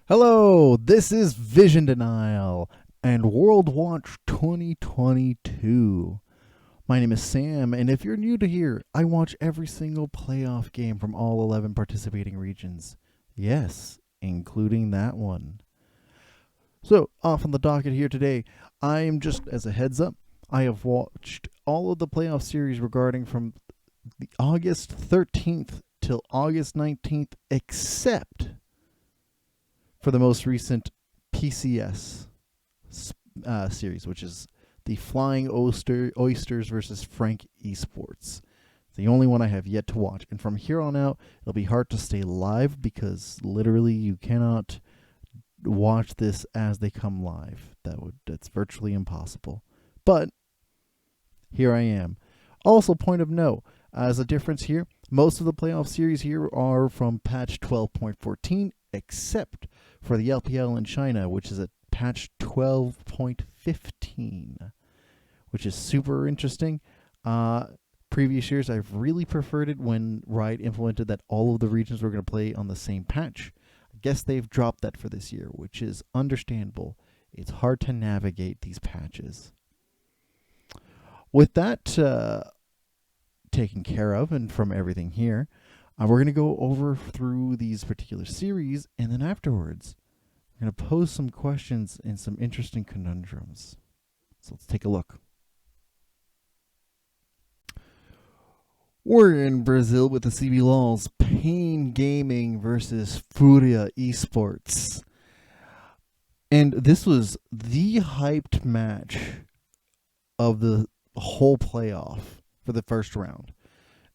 Hello, this is Vision Denial and World Watch 2022. My name is Sam, and if you're new to here, I watch every single playoff game from all 11 participating regions. Yes, including that one. So, off on the docket here today, I am just as a heads up, I have watched all of the playoff series regarding from the August 13th till August 19th, except for the most recent PCS series, which is the Flying Oysters versus Frank Esports. It's the only one I have yet to watch. And from here on out, it'll be hard to stay live because literally you cannot watch this as they come live. That's virtually impossible. But here I am. Also, point of note, as a difference here, most of the playoff series here are from patch 12.14, except for the LPL in China, which is at patch 12.15, which is super interesting. Previous years, I've really preferred it when Riot implemented that all of the regions were going to play on the same patch. I guess they've dropped that for this year, which is understandable. It's hard to navigate these patches. With that taken care of, and from everything here, we're going to go over through these particular series, and then afterwards, we're going to pose some questions and some interesting conundrums. So let's take a look. We're in Brazil with the CBLOL's Pain Gaming versus FURIA Esports. And this was the hyped match of the whole playoff for the first round.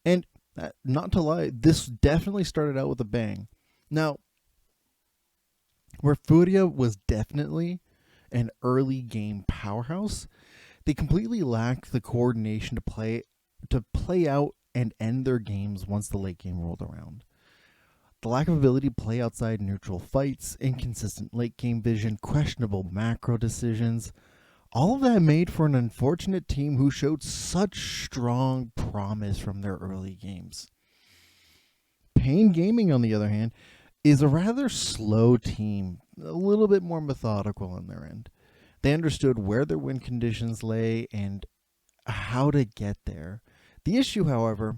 And not to lie, this definitely started out with a bang. Now, where FURIA was definitely an early game powerhouse, they completely lacked the coordination to play out and end their games once the late game rolled around. The lack of ability to play outside neutral fights, inconsistent late game vision, questionable macro decisions, all of that made for an unfortunate team who showed such strong promise from their early games. Pain Gaming, on the other hand, is a rather slow team, a little bit more methodical on their end. They understood where their win conditions lay and how to get there. The issue, however,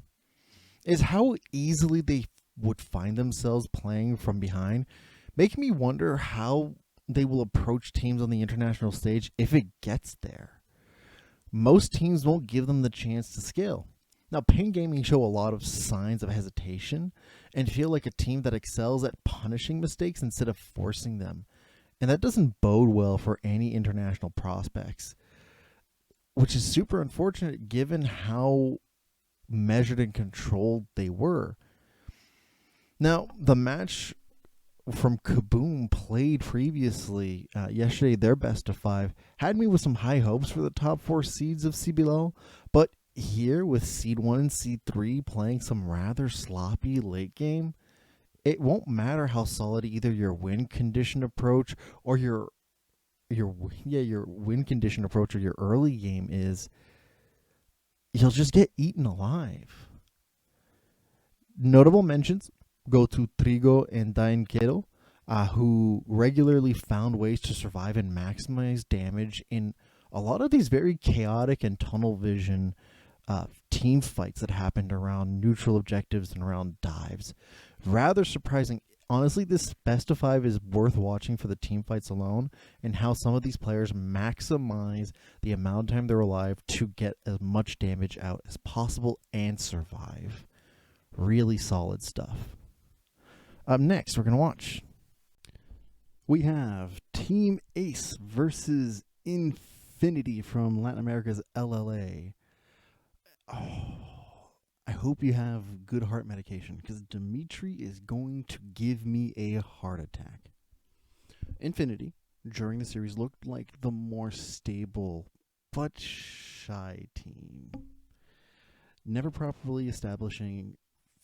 is how easily they would find themselves playing from behind, making me wonder how they will approach teams on the international stage if it gets there. Most teams won't give them the chance to scale. Now, Pain Gaming show a lot of signs of hesitation and feel like a team that excels at punishing mistakes instead of forcing them. And that doesn't bode well for any international prospects, which is super unfortunate given how measured and controlled they were. Now, the match from Kaboom played previously yesterday, their best of 5, had me with some high hopes for the top 4 seeds of CBLOL, but here with seed 1 and seed 3 playing some rather sloppy late game, it won't matter how solid either your win condition approach or your win condition approach or your early game is, you'll just get eaten alive. Notable mentions go to Trigo and Dainkedo, who regularly found ways to survive and maximize damage in a lot of these very chaotic and tunnel vision team fights that happened around neutral objectives and around dives. Rather surprising. Honestly, this best of 5 is worth watching for the team fights alone and how some of these players maximize the amount of time they're alive to get as much damage out as possible and survive. Really solid stuff. Up next, we're going to watch. We have Team Ace versus Infinity from Latin America's LLA. I hope you have good heart medication because Dimitri is going to give me a heart attack. Infinity, during the series, looked like the more stable but shy team. Never properly establishing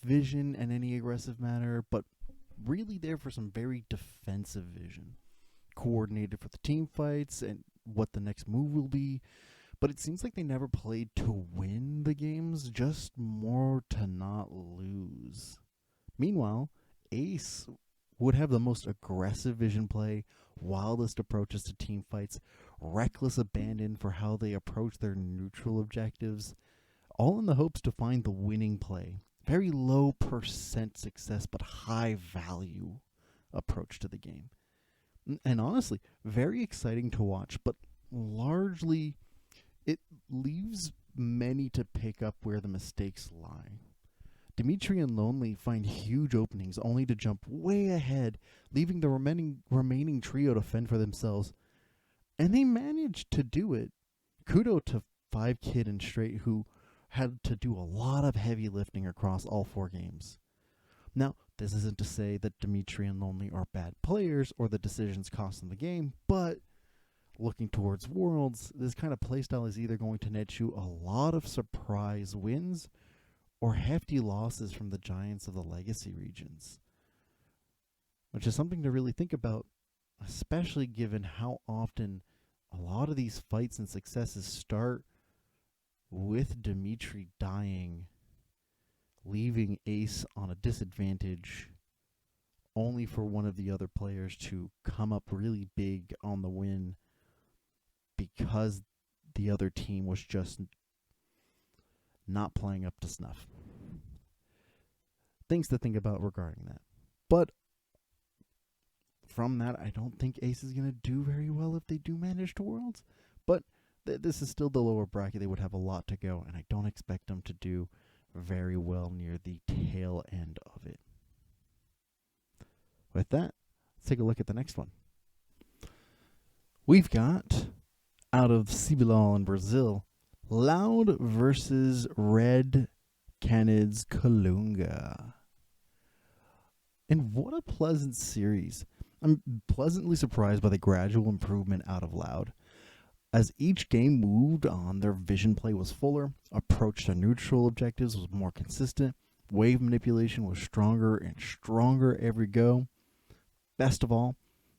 vision in any aggressive manner, but really there for some very defensive vision, coordinated for the team fights and what the next move will be. But it seems like they never played to win the games, just more to not lose. Meanwhile, Ace would have the most aggressive vision play, wildest approaches to team fights, reckless abandon for how they approach their neutral objectives, all in the hopes to find the winning play. Very low percent success, but high value approach to the game. And honestly, very exciting to watch, but largely it leaves many to pick up where the mistakes lie. Dimitri and Lonely find huge openings only to jump way ahead, leaving the remaining trio to fend for themselves. And they managed to do it. Kudo to 5Kid and Straight, who had to do a lot of heavy lifting across all 4 games. Now, this isn't to say that Dimitri and Lonely are bad players or the decisions cost them the game, but looking towards Worlds, this kind of playstyle is either going to net you a lot of surprise wins or hefty losses from the giants of the legacy regions, which is something to really think about, especially given how often a lot of these fights and successes start with Dimitri dying, leaving Ace on a disadvantage, only for one of the other players to come up really big on the win because the other team was just not playing up to snuff. Things to think about regarding that. But from that, I don't think Ace is going to do very well if they do manage to Worlds. But this is still the lower bracket. They would have a lot to go, and I don't expect them to do very well near the tail end of it. With that, let's take a look at the next one. We've got, out of CBLOL in Brazil, Loud versus Red Canids KANGA. And what a pleasant series. I'm pleasantly surprised by the gradual improvement out of Loud. As each game moved on, their vision play was fuller, approach to neutral objectives was more consistent, wave manipulation was stronger and stronger every go. Best of all,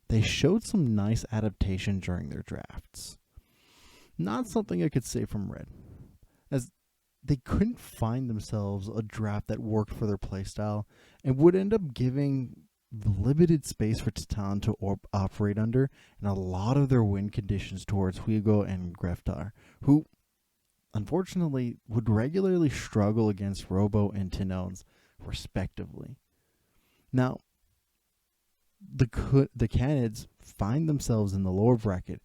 they showed some nice adaptation during their drafts. Not something I could say from Red, as they couldn't find themselves a draft that worked for their playstyle and would end up giving limited space for Titan to operate under, and a lot of their win conditions towards Hugo and Greftar, who unfortunately would regularly struggle against Robo and Tinones, respectively. Now, the Canids find themselves in the lower bracket,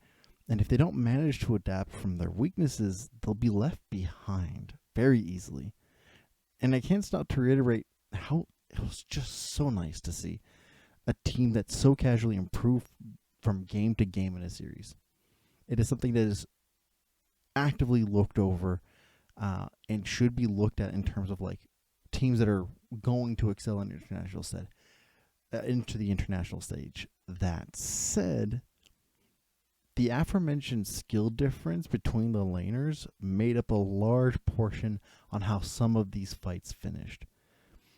and if they don't manage to adapt from their weaknesses, they'll be left behind very easily. And I can't stop to reiterate how it was just so nice to see a team that so casually improved from game to game in a series. It is something that is actively looked over and should be looked at in terms of like teams that are going to excel in international into the international stage. That said, the aforementioned skill difference between the laners made up a large portion on how some of these fights finished.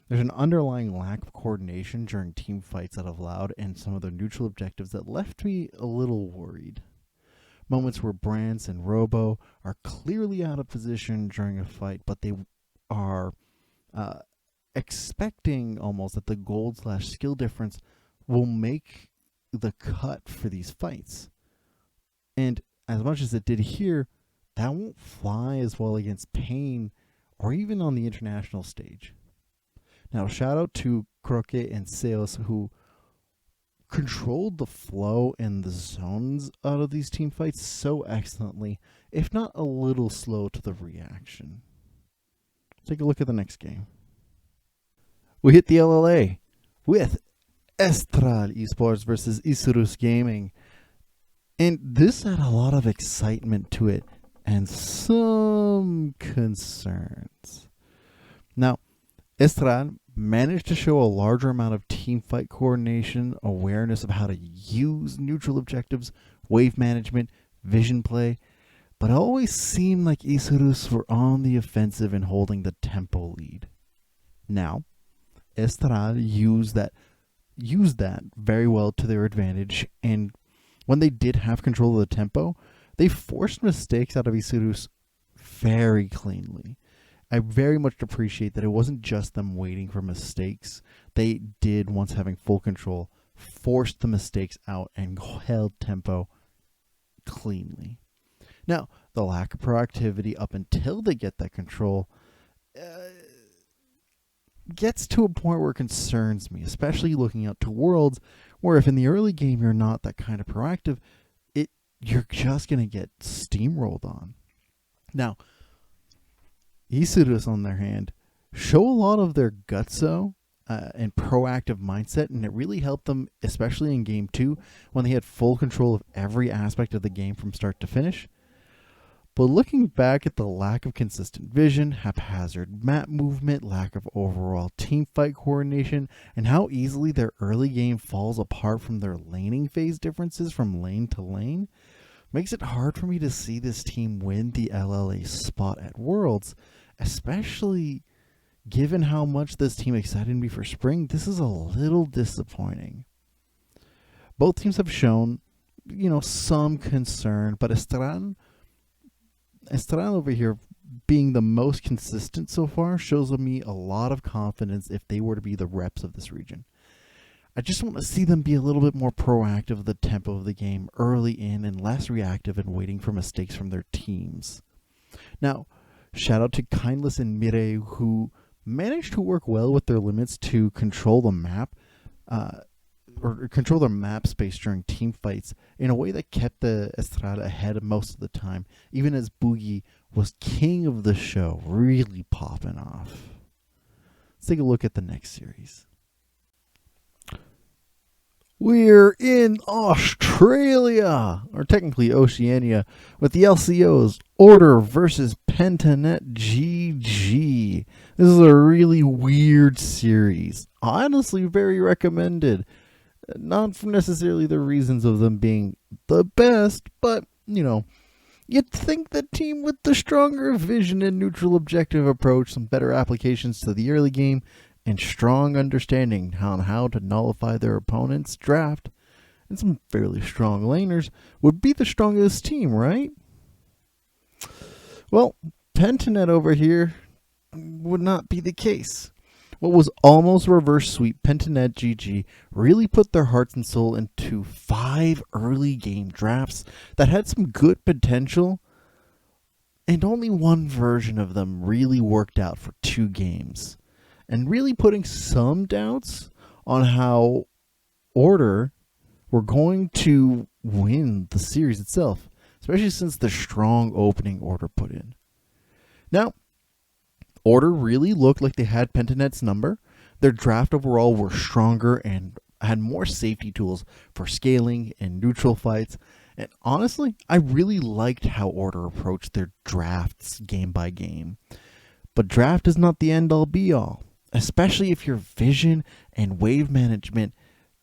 There's an underlying lack of coordination during team fights out of Loud and some of their neutral objectives that left me a little worried. Moments where Brance and Robo are clearly out of position during a fight, but they are expecting almost that the gold/skill difference will make the cut for these fights. And as much as it did here, that won't fly as well against Pain or even on the international stage. Now, shout out to Croquet and Seos, who controlled the flow and the zones out of these team fights so excellently, if not a little slow to the reaction. Take a look at the next game. We hit the LLA with Estral Esports versus Isirus Gaming. And this had a lot of excitement to it and some concerns. Now, Estral managed to show a larger amount of team fight coordination, awareness of how to use neutral objectives, wave management, vision play, but it always seemed like Isirus were on the offensive and holding the tempo lead. Now, Estral used that used that very well to their advantage, and when they did have control of the tempo, they forced mistakes out of Isirus very cleanly. I very much appreciate that it wasn't just them waiting for mistakes. They did, once having full control, forced the mistakes out and held tempo cleanly. Now, the lack of proactivity up until they get that control gets to a point where it concerns me, especially looking out to Worlds, where if in the early game you're not that kind of proactive, you're just going to get steamrolled on. Now, Isirus, on their hand, show a lot of their gutso and proactive mindset, and it really helped them, especially in Game 2, when they had full control of every aspect of the game from start to finish. But looking back at the lack of consistent vision, haphazard map movement, lack of overall teamfight coordination, and how easily their early game falls apart from their laning phase differences from lane to lane, makes it hard for me to see this team win the LLA spot at Worlds, especially given how much this team excited me for spring. This is a little disappointing. Both teams have shown, some concern, but Estral over here, being the most consistent so far, shows me a lot of confidence if they were to be the reps of this region. I just want to see them be a little bit more proactive of the tempo of the game early in and less reactive and waiting for mistakes from their teams. Now, shout out to Kindless and Mire, who managed to work well with their limits to control the map, or control their map space during team fights in a way that kept the Estral ahead most of the time, even as Boogie was king of the show, really popping off. Let's take a look at the next series. We're in Australia, or technically Oceania, with the LCOs, Order versus Pentanet GG. This is a really weird series. Honestly, very recommended. Not for necessarily the reasons of them being the best, but, you'd think the team with the stronger vision and neutral objective approach, some better applications to the early game, and strong understanding on how to nullify their opponent's draft, and some fairly strong laners, would be the strongest team, right? Well, Pentanet over here would not be the case. What was almost reverse sweep, Pentanet GG really put their hearts and soul into 5 early game drafts that had some good potential, and only one version of them really worked out for 2 games, and really putting some doubts on how Order were going to win the series itself, especially since the strong opening Order put in. Now, Order really looked like they had Pentanet's number. Their draft overall were stronger and had more safety tools for scaling and neutral fights. And honestly, I really liked how Order approached their drafts game by game. But draft is not the end-all be-all, especially if your vision and wave management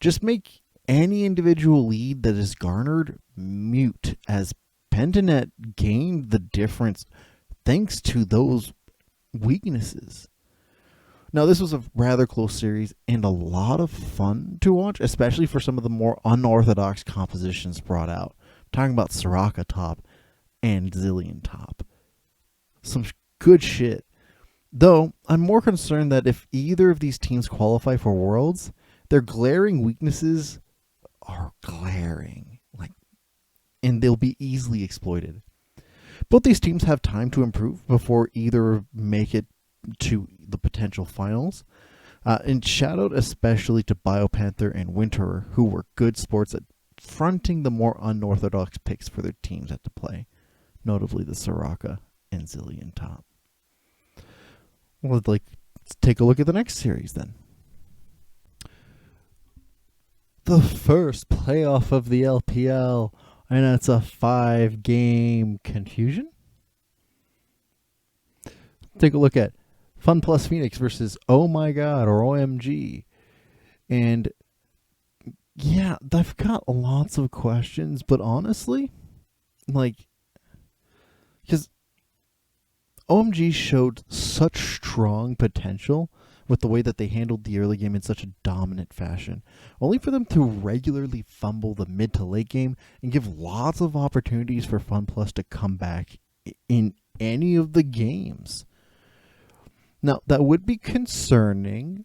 just make any individual lead that is garnered mute, as Pentanet gained the difference thanks to those weaknesses. Now, this was a rather close series and a lot of fun to watch, especially for some of the more unorthodox compositions brought out. I'm talking about Soraka top and Zillion top. Some good shit. Though, I'm more concerned that if either of these teams qualify for Worlds, their glaring weaknesses are glaring, and they'll be easily exploited. Both these teams have time to improve before either make it to the potential finals. And shout out especially to Biopanther and Winterer, who were good sports at fronting the more unorthodox picks for their teams at the play, notably the Soraka and Zillion top. Well, let's take a look at the next series then. The first playoff of the LPL, and it's a 5-game confusion. Take a look at Fun Plus Pheonix versus Oh My God or OMG. And yeah, I've got lots of questions, but honestly, because OMG showed such strong potential with the way that they handled the early game in such a dominant fashion, only for them to regularly fumble the mid to late game and give lots of opportunities for Fun Plus to come back in any of the games. Now, that would be concerning,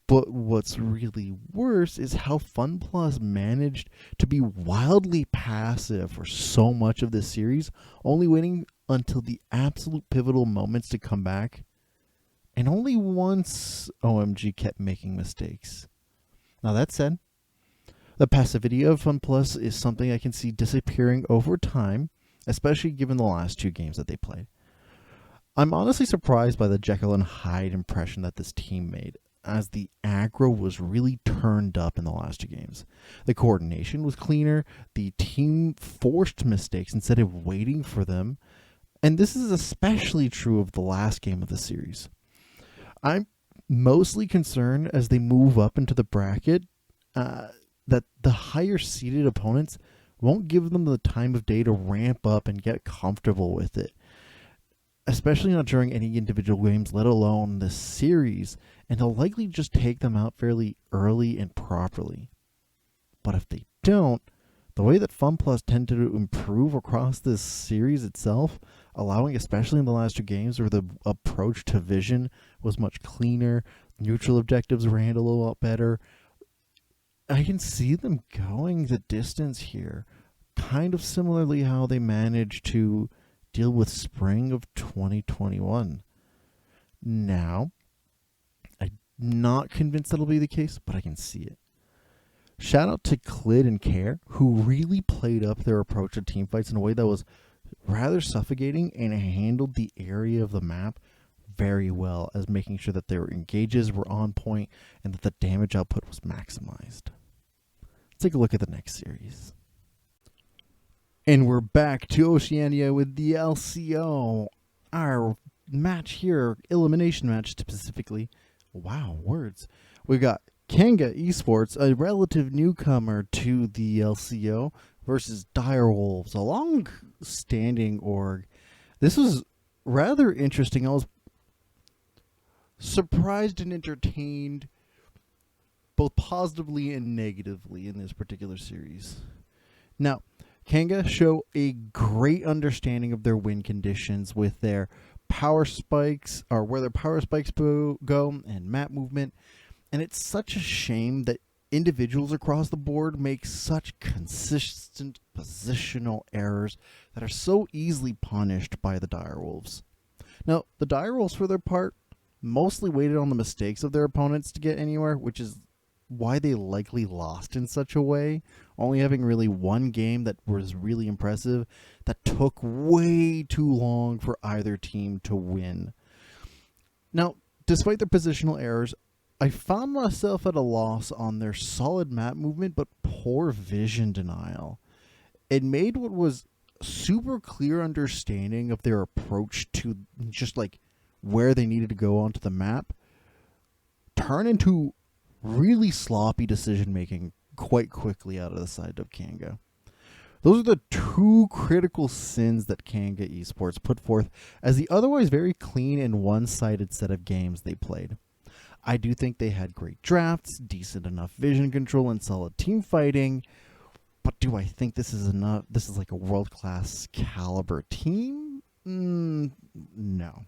but what's really worse is how Fun Plus managed to be wildly passive for so much of this series, only waiting until the absolute pivotal moments to come back. And only once OMG kept making mistakes. Now that said, the passivity of Fun Plus is something I can see disappearing over time, especially given the last 2 games that they played. I'm honestly surprised by the Jekyll and Hyde impression that this team made, as the aggro was really turned up in the last 2 games. The coordination was cleaner, the team forced mistakes instead of waiting for them, and this is especially true of the last game of the series. I'm mostly concerned as they move up into the bracket that the higher seeded opponents won't give them the time of day to ramp up and get comfortable with it, especially not during any individual games, let alone this series, and they'll likely just take them out fairly early and properly. But if they don't, the way that Fun Plus tended to improve across this series itself, allowing especially in the last 2 games where the approach to vision was much cleaner, neutral objectives were handled a lot better, I can see them going the distance here, kind of similarly how they managed to deal with spring of 2021. Now, I'm not convinced that'll be the case, but I can see it. Shout out to Clid and Care, who really played up their approach to teamfights in a way that was rather suffocating and handled the area of the map very well, as making sure that their engages were on point and that the damage output was maximized. Let's take a look at the next series. And we're back to Oceania with the LCO. Our match here, elimination match specifically. Wow, words. We've got KANGA Esports, a relative newcomer to the LCO, versus Direwolves, a long-standing org. This was rather interesting. I was surprised and entertained, both positively and negatively, in this particular series. Now, KANGA show a great understanding of their win conditions with their power spikes, or where their power spikes go, and map movement. And it's such a shame that individuals across the board make such consistent positional errors that are so easily punished by the Direwolves. Now, the Direwolves, for their part, mostly waited on the mistakes of their opponents to get anywhere, which is why they likely lost in such a way, only having really 1 game that was really impressive that took way too long for either team to win. Now, despite their positional errors, I found myself at a loss on their solid map movement but poor vision denial. It made what was super clear understanding of their approach to just like where they needed to go onto the map turn into really sloppy decision making quite quickly out of the side of KANGA. Those are the 2 critical sins that KANGA Esports put forth as the otherwise very clean and one-sided set of games they played. I do think they had great drafts, decent enough vision control, and solid team fighting. But do I think this is enough? This is like a world-class caliber team? No.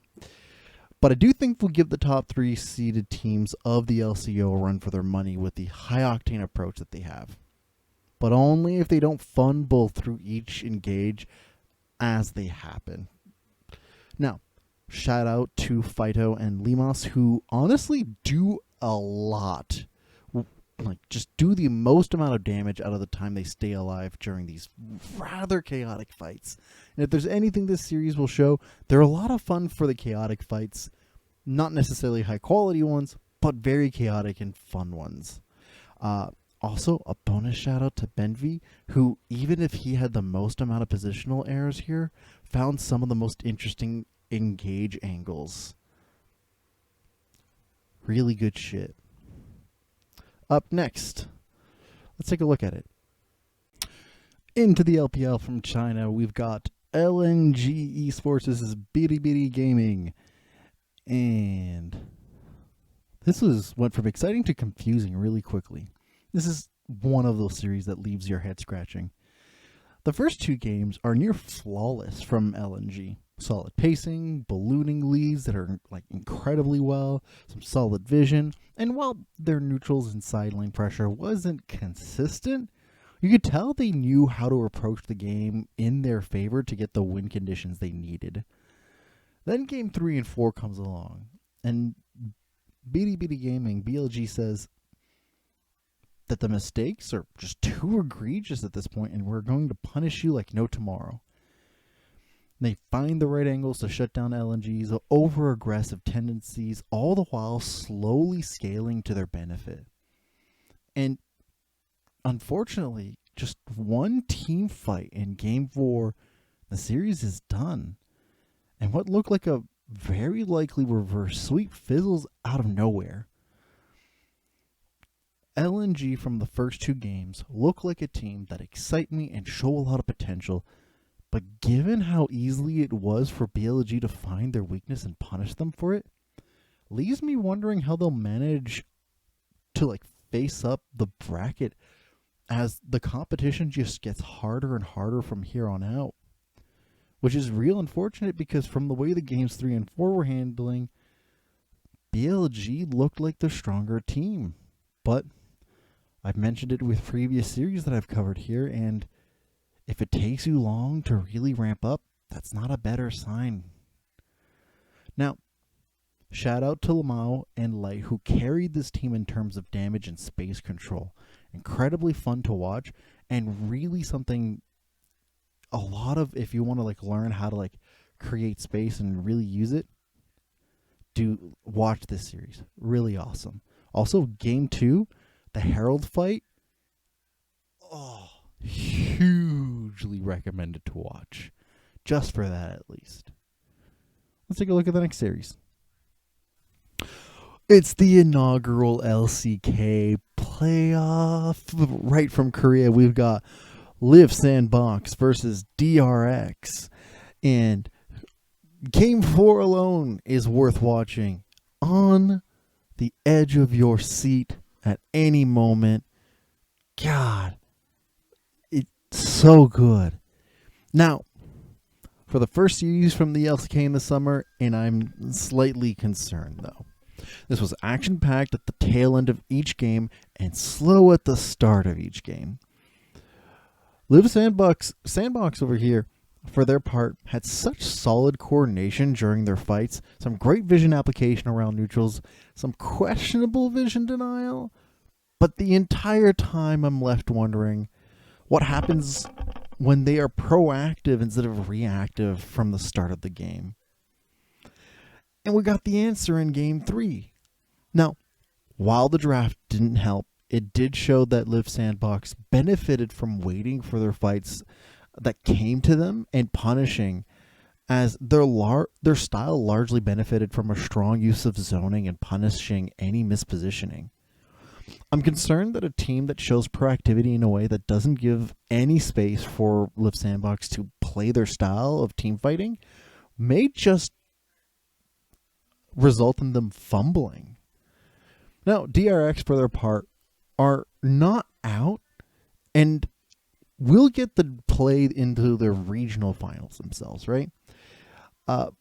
But I do think we'll give the top 3 seeded teams of the LCO a run for their money with the high-octane approach that they have. But only if they don't fumble through each engage as they happen. Now, shout out to Phyto and Limos, who honestly do a lot. Like, just do the most amount of damage out of the time they stay alive during these rather chaotic fights. And if there's anything this series will show, they're a lot of fun for the chaotic fights. Not necessarily high quality ones, but very chaotic and fun ones. Also, a bonus shout out to Benvi, who, even if he had the most amount of positional errors here, found some of the most interesting engage angles. Really good shit. Up next, let's take a look at it. Into the LPL from China, we've got LNG Esports. This is Bilibili Gaming. And went from exciting to confusing really quickly. This is one of those series that leaves your head scratching. The first two games are near flawless from LNG. Solid pacing, ballooning leads that are like incredibly well, some solid vision, and while their neutrals and sideline pressure wasn't consistent, you could tell they knew how to approach the game in their favor to get the win conditions they needed. Then game 3 and 4 comes along, and Bilibili Gaming, BLG, says that the mistakes are just too egregious at this point and we're going to punish you like no tomorrow. They find the right angles to shut down LNG's over-aggressive tendencies, all the while slowly scaling to their benefit. And unfortunately, just one team fight in Game 4, the series is done. And what looked like a very likely reverse sweep fizzles out of nowhere. LNG from the first two games look like a team that excite me and show a lot of potential, but given how easily it was for BLG to find their weakness and punish them for it, leaves me wondering how they'll manage to face up the bracket as the competition just gets harder and harder from here on out. Which is real unfortunate because from the way the games 3 and 4 were handling, BLG looked like the stronger team. But I've mentioned it with previous series that I've covered here, and if it takes you long to really ramp up, that's not a better sign. Now, shout out to Lamau and Light, who carried this team in terms of damage and space control. Incredibly fun to watch, and really something a lot of, if you want to learn how to create space and really use it, do watch this series. Really awesome. Also, game 2, the Herald fight, hugely recommended to watch. Just for that, at least. Let's take a look at the next series. It's the inaugural LCK playoff. Right from Korea, we've got Liiv Sandbox versus DRX. And Game 4 alone is worth watching. On the edge of your seat at any moment. God, it's so good. Now, for the first series from the LCK in the summer, and I'm slightly concerned though. This was action-packed at the tail end of each game and slow at the start of each game. Liiv Sandbox over here, for their part, had such solid coordination during their fights, some great vision application around neutrals, some questionable vision denial, but the entire time I'm left wondering what happens when they are proactive instead of reactive from the start of the game. And we got the answer in Game 3. Now, while the draft didn't help, it did show that Liiv Sandbox benefited from waiting for their fights that came to them and punishing, as their style largely benefited from a strong use of zoning and punishing any mispositioning. I'm concerned that a team that shows proactivity in a way that doesn't give any space for Liiv Sandbox to play their style of team fighting may just result in them fumbling. Now, DRX, for their part, are not out and will get the play into their regional finals themselves, right? But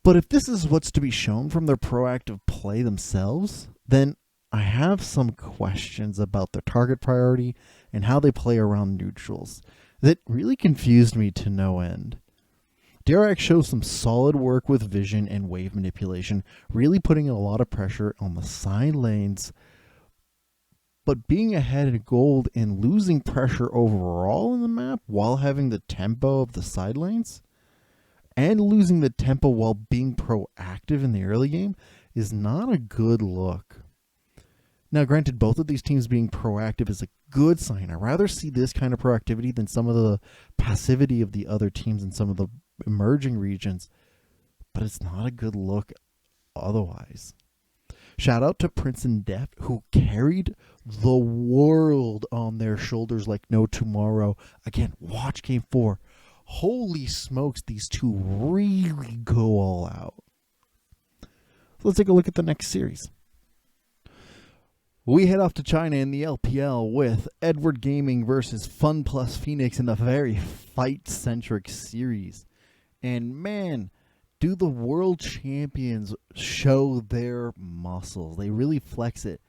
if this is what's to be shown from their proactive play themselves, then I have some questions about their target priority and how they play around neutrals that really confused me to no end. DRX shows some solid work with vision and wave manipulation, really putting a lot of pressure on the side lanes, but being ahead in gold and losing pressure overall in the map while having the tempo of the side lanes, and losing the tempo while being proactive in the early game is not a good look. Now, granted, both of these teams being proactive is a good sign. I'd rather see this kind of proactivity than some of the passivity of the other teams in some of the emerging regions, but it's not a good look otherwise. Shout out to Prince and Def, who carried the world on their shoulders like no tomorrow. Again, watch Game 4. Holy smokes, these two really go all out. So let's take a look at the next series. We head off to China in the LPL with Edward Gaming versus Fun Plus Pheonix in a very fight-centric series. And man, do the world champions show their muscles. They really flex it.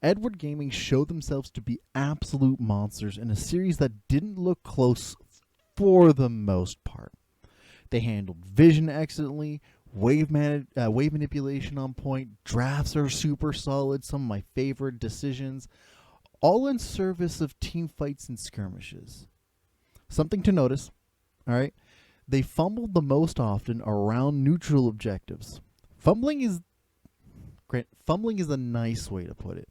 Edward Gaming showed themselves to be absolute monsters in a series that didn't look close for the most part. They handled vision excellently, wave manipulation on point, drafts are super solid, some of my favorite decisions, all in service of team fights and skirmishes. Something to notice, all right? They fumbled the most often around neutral objectives. Fumbling is a nice way to put it.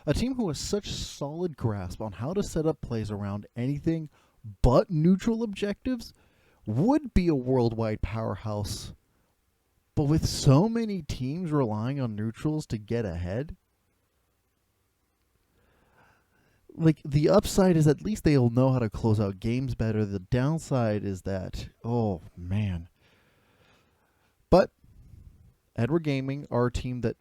A team who has such solid grasp on how to set up plays around anything but neutral objectives would be a worldwide powerhouse. But with so many teams relying on neutrals to get ahead, like, the upside is at least they'll know how to close out games better. The downside is that, oh man. But Edward Gaming are a team that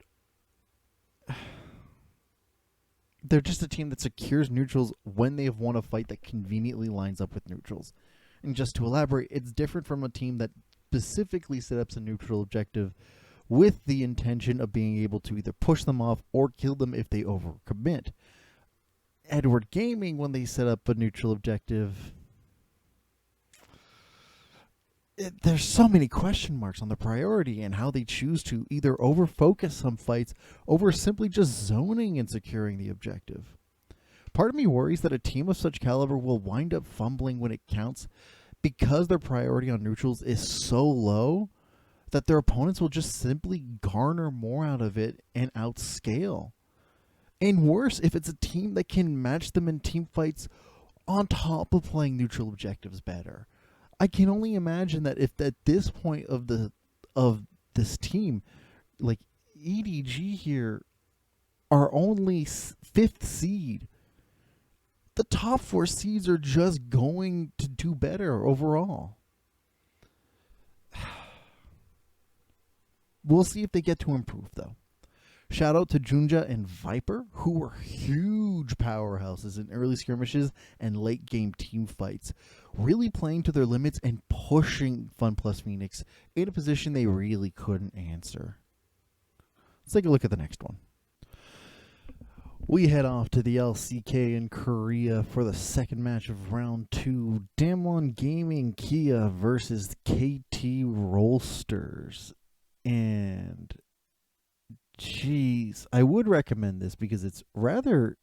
they're just a team that secures neutrals when they have won a fight that conveniently lines up with neutrals. And just to elaborate, it's different from a team that specifically set up a neutral objective with the intention of being able to either push them off or kill them if they overcommit. Edward Gaming, when they set up a neutral objective, there's so many question marks on the priority and how they choose to either over-focus some fights over simply just zoning and securing the objective. Part of me worries that a team of such caliber will wind up fumbling when it counts because their priority on neutrals is so low that their opponents will just simply garner more out of it and outscale. And worse, if it's a team that can match them in team fights on top of playing neutral objectives better. I can only imagine that if at this point of this team, like EDG here, are only 5th seed, the top 4 seeds are just going to do better overall. We'll see if they get to improve, though. Shout out to Junja and Viper, who were huge powerhouses in early skirmishes and late game team fights, really playing to their limits and pushing Fun Plus Pheonix in a position they really couldn't answer. Let's take a look at the next one. We head off to the LCK in Korea for the second match of round 2. Damwon Gaming Kia versus KT Rolsters. And jeez, I would recommend this because it's rather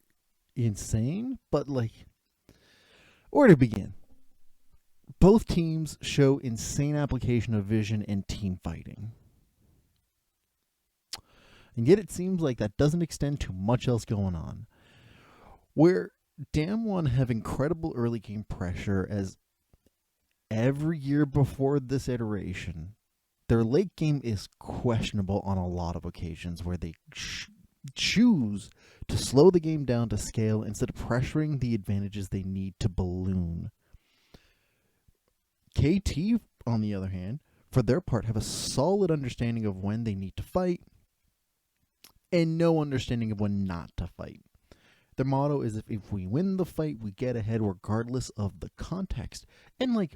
insane, but like, where to begin? Both teams show insane application of vision and team fighting. And yet it seems like that doesn't extend to much else going on. Where Damwon have incredible early game pressure, as every year before this iteration, their late game is questionable on a lot of occasions, where they choose to slow the game down to scale instead of pressuring the advantages they need to balloon. KT, on the other hand, for their part, have a solid understanding of when they need to fight and no understanding of when not to fight. Their motto is, if we win the fight, we get ahead regardless of the context. And like,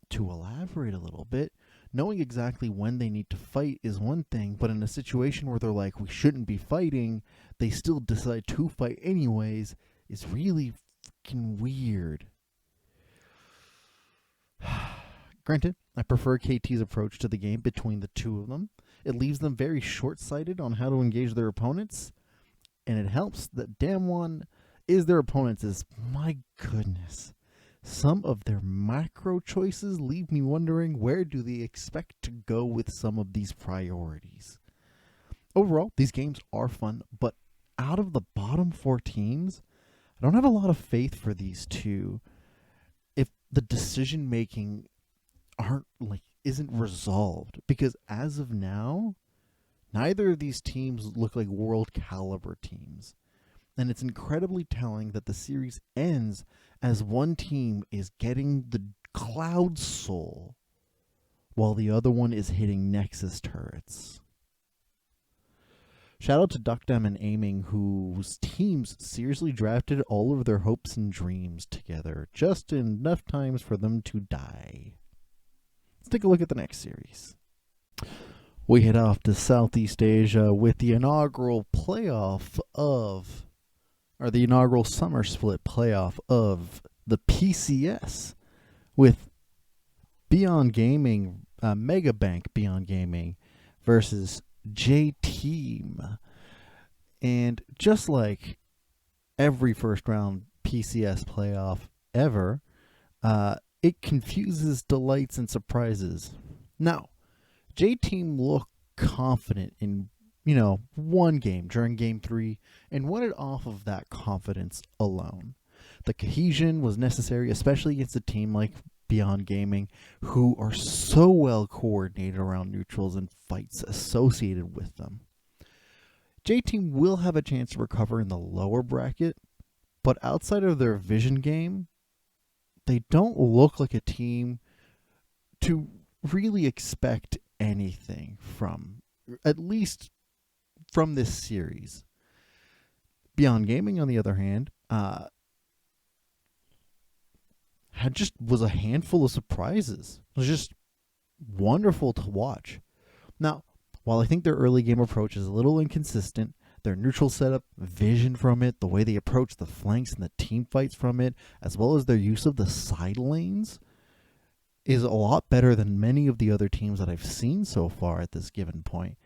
to elaborate a little bit, knowing exactly when they need to fight is one thing, but in a situation where they're like, we shouldn't be fighting, they still decide to fight anyways, is really fucking weird. Granted, I prefer KT's approach to the game between the two of them. It leaves them very short-sighted on how to engage their opponents, and it helps that Damwon is their opponents, as my goodness, some of their macro choices leave me wondering, where do they expect to go with some of these priorities? Overall, these games are fun, but out of the bottom 4 teams, I don't have a lot of faith for these two if the decision making isn't resolved, because as of now, neither of these teams look like world caliber teams. And it's incredibly telling that the series ends as one team is getting the Cloud Soul while the other one is hitting Nexus turrets. Shout out to Duckdam and Aiming, whose teams seriously drafted all of their hopes and dreams together, just enough times for them to die. Let's take a look at the next series. We head off to Southeast Asia with the inaugural the inaugural summer split playoff of the PCS with Beyond Gaming, Megabank Beyond Gaming versus J-Team. And just like every first round PCS playoff ever, it confuses delights and surprises. Now, J-Team looked confident in, one game during Game 3 and won it off of that confidence alone. The cohesion was necessary, especially against a team like Beyond Gaming, who are so well coordinated around neutrals and fights associated with them. J-Team will have a chance to recover in the lower bracket, but outside of their vision game, they don't look like a team to really expect anything from, at least from this series. Beyond Gaming, on the other hand, was a handful of surprises. It was just wonderful to watch. Now, while I think their early game approach is a little inconsistent, their neutral setup, vision from it, the way they approach the flanks and the team fights from it, as well as their use of the side lanes, is a lot better than many of the other teams that I've seen so far at this given point,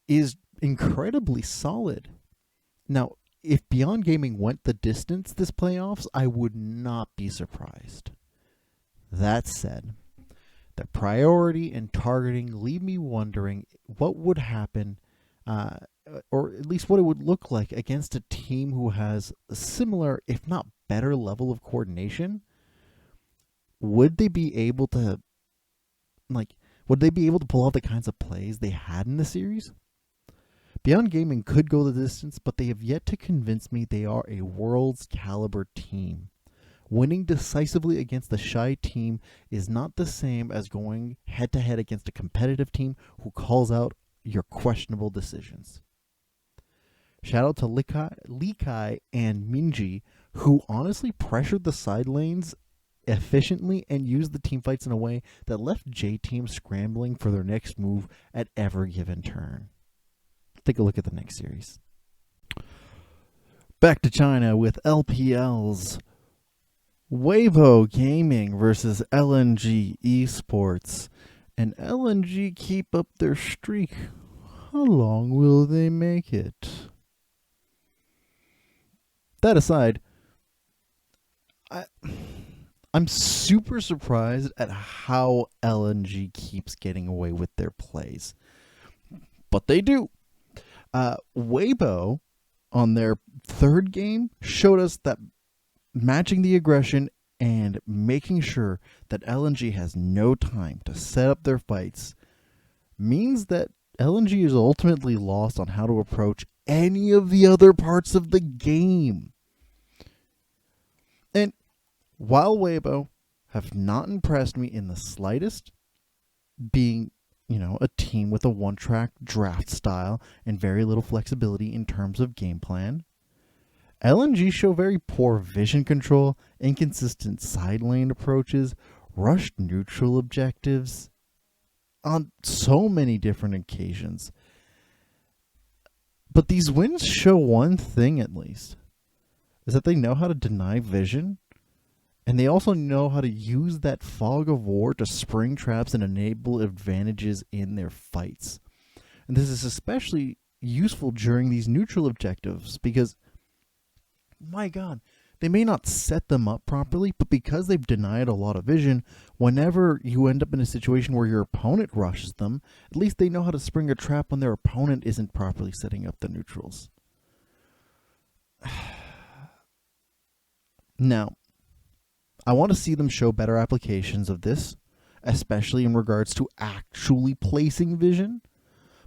is incredibly solid. Now, if Beyond Gaming went the distance this playoffs, I would not be surprised. That said, the priority and targeting leave me wondering what would happen, or at least what it would look like against a team who has a similar, if not better, level of coordination. Would they be able to, pull off the kinds of plays they had in the series? Beyond Gaming could go the distance, but they have yet to convince me they are a world's caliber team. Winning decisively against the shy team is not the same as going head-to-head against a competitive team who calls out your questionable decisions. Shout out to Likai and Minji, who honestly pressured the side lanes efficiently and used the team fights in a way that left J-Team scrambling for their next move at every given turn. Take a look at the next series. Back to China with LPL's Weibo Gaming versus LNG Esports. And LNG keep up their streak. How long will they make it? That aside, I'm super surprised at how LNG keeps getting away with their plays. But they do. Weibo, on their third game, showed us that matching the aggression and making sure that LNG has no time to set up their fights means that LNG is ultimately lost on how to approach any of the other parts of the game. And while Weibo have not impressed me in the slightest, being, a team with a one-track draft style and very little flexibility in terms of game plan, LNG show very poor vision control, inconsistent side lane approaches, rushed neutral objectives on so many different occasions. But these wins show one thing at least, is that they know how to deny vision, and they also know how to use that fog of war to spring traps and enable advantages in their fights. And this is especially useful during these neutral objectives because, my God, they may not set them up properly, but because they've denied a lot of vision, whenever you end up in a situation where your opponent rushes them, at least they know how to spring a trap when their opponent isn't properly setting up the neutrals. Now, I want to see them show better applications of this, especially in regards to actually placing vision.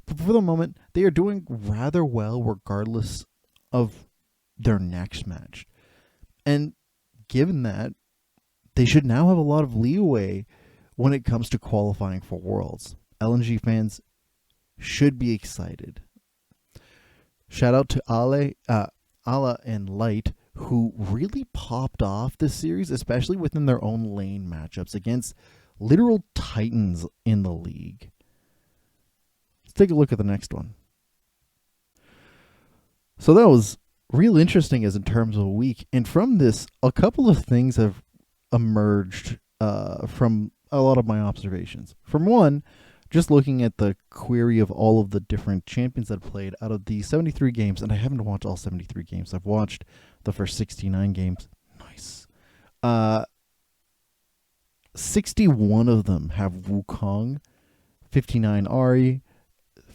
But for the moment, they are doing rather well regardless of their next match. And given that, they should now have a lot of leeway when it comes to qualifying for Worlds. LNG fans should be excited. Shout out to Ala and Light, who really popped off this series, especially within their own lane matchups against literal titans in the league. Let's take a look at the next one. So that was real interesting as in terms of a week. And from this, a couple of things have emerged from a lot of my observations. From one, just looking at the query of all of the different champions that played out of the 73 games, and I haven't watched all 73 games. I've watched the first 69 games. Nice. 61 of them have Wukong, 59 Ahri,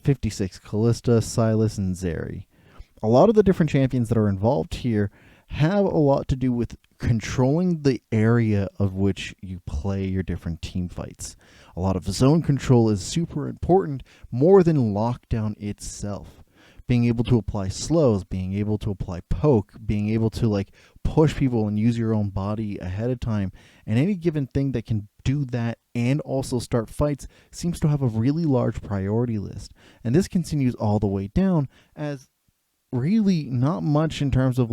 56 Kalista, Sylas, and Zeri. A lot of the different champions that are involved here have a lot to do with controlling the area of which you play your different team fights. A lot of zone control is super important, more than lockdown itself. Being able to apply slows, being able to apply poke, being able to push people and use your own body ahead of time, and any given thing that can do that and also start fights seems to have a really large priority list. And this continues all the way down as really not much in terms of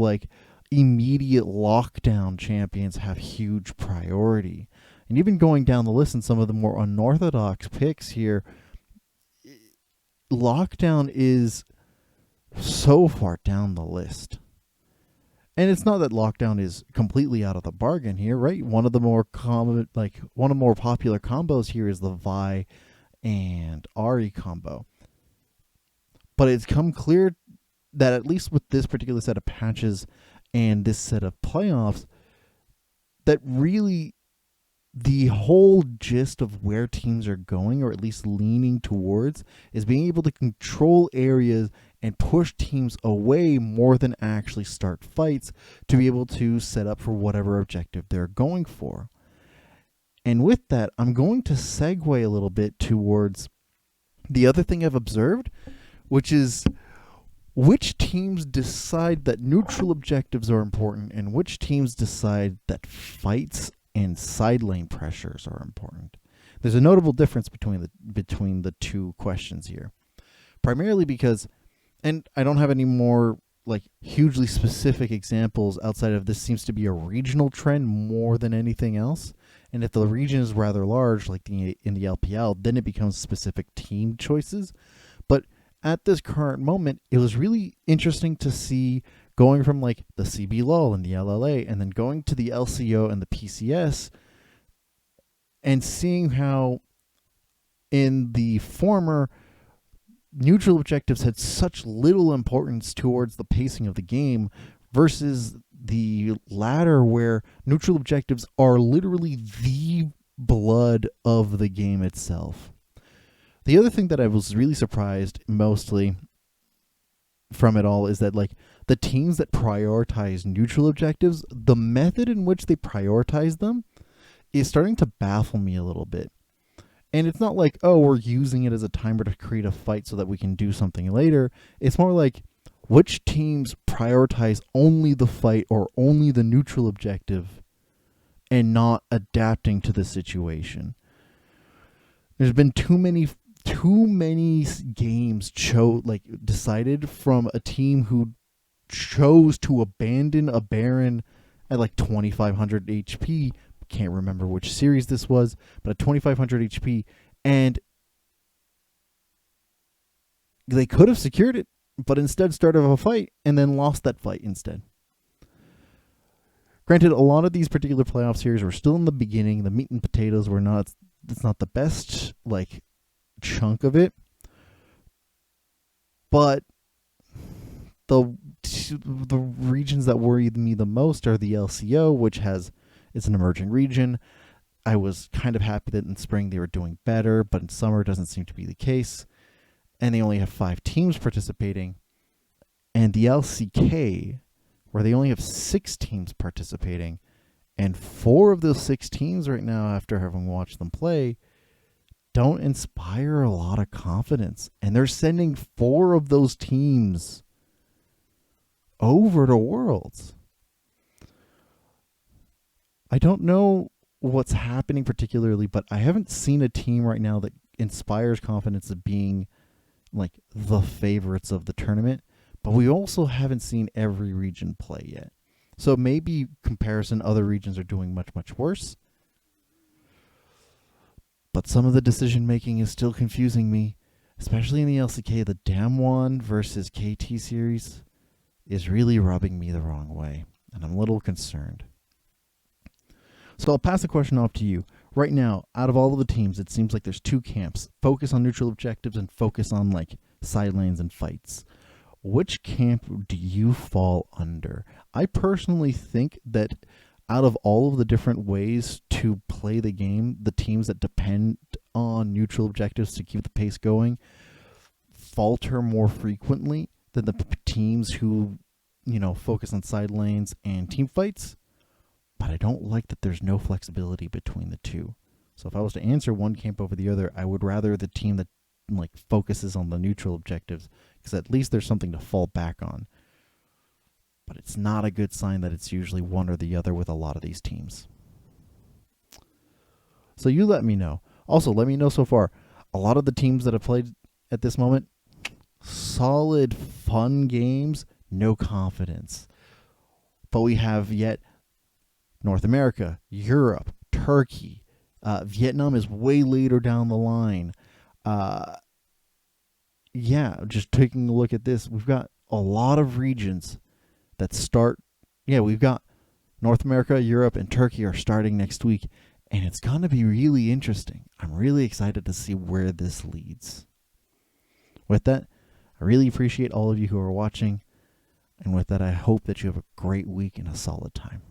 immediate lockdown champions have huge priority. And even going down the list in some of the more unorthodox picks here, lockdown is so far down the list. And it's not that lockdown is completely out of the bargain here, right? One of the more common, one of the more popular combos here is the Vi and Ahri combo. But it's come clear that at least with this particular set of patches and this set of playoffs, that really the whole gist of where teams are going, or at least leaning towards, is being able to control areas and push teams away more than actually start fights to be able to set up for whatever objective they're going for. And with that, I'm going to segue a little bit towards the other thing I've observed, which is which teams decide that neutral objectives are important and which teams decide that fights and side lane pressures are important. There's a notable difference between the two questions here. Primarily because, and I don't have any more hugely specific examples outside of this, seems to be a regional trend more than anything else. And if the region is rather large, like in the LPL, then it becomes specific team choices. But at this current moment, it was really interesting to see going from the CBLOL and the LLA and then going to the LCO and the PCS and seeing how in the former, neutral objectives had such little importance towards the pacing of the game versus the latter where neutral objectives are literally the blood of the game itself. The other thing that I was really surprised mostly from it all is that the teams that prioritize neutral objectives, the method in which they prioritize them is starting to baffle me a little bit. And it's not we're using it as a timer to create a fight so that we can do something later. It's more which teams prioritize only the fight or only the neutral objective and not adapting to the situation. There's been too many games decided from a team who chose to abandon a Baron at 2500 HP. Can't remember which series this was, but at 2500 HP, and they could have secured it, but instead started a fight and then lost that fight instead. Granted, a lot of these particular playoff series were still in the beginning. The meat and potatoes were not. It's not the best chunk of it, but the regions that worry me the most are the LCO, which it's an emerging region. I was kind of happy that in spring they were doing better, but in summer it doesn't seem to be the case. And they only have 5 teams participating. And the LCK, where they only have 6 teams participating, and 4 of those 6 teams right now, after having watched them play, don't inspire a lot of confidence. And they're sending 4 of those teams over to Worlds. I don't know what's happening particularly, but I haven't seen a team right now that inspires confidence of being the favorites of the tournament. But we also haven't seen every region play yet. So maybe comparison, other regions are doing much, much worse. But some of the decision making is still confusing me, especially in the LCK. The Damwon versus KT series is really rubbing me the wrong way, and I'm a little concerned. So I'll pass the question off to you. Right now, out of all of the teams, it seems like there's two camps. Focus on neutral objectives and focus on like side lanes and fights. Which camp do you fall under? I personally think that out of all of the different ways to play the game, the teams that depend on neutral objectives to keep the pace going falter more frequently than the teams who, focus on side lanes and team fights. But I don't like that there's no flexibility between the two. So if I was to answer one camp over the other, I would rather the team that focuses on the neutral objectives, because at least there's something to fall back on. But it's not a good sign that it's usually one or the other with a lot of these teams. So you let me know. Also, let me know so far. A lot of the teams that have played at this moment, solid, fun games, no confidence. But we have yet North America, Europe, Turkey. Vietnam is way later down the line. Just taking a look at this, we've got a lot of regions that start. We've got North America, Europe, and Turkey are starting next week, and it's going to be really interesting. I'm really excited to see where this leads. With that, I really appreciate all of you who are watching, and with that, I hope that you have a great week and a solid time.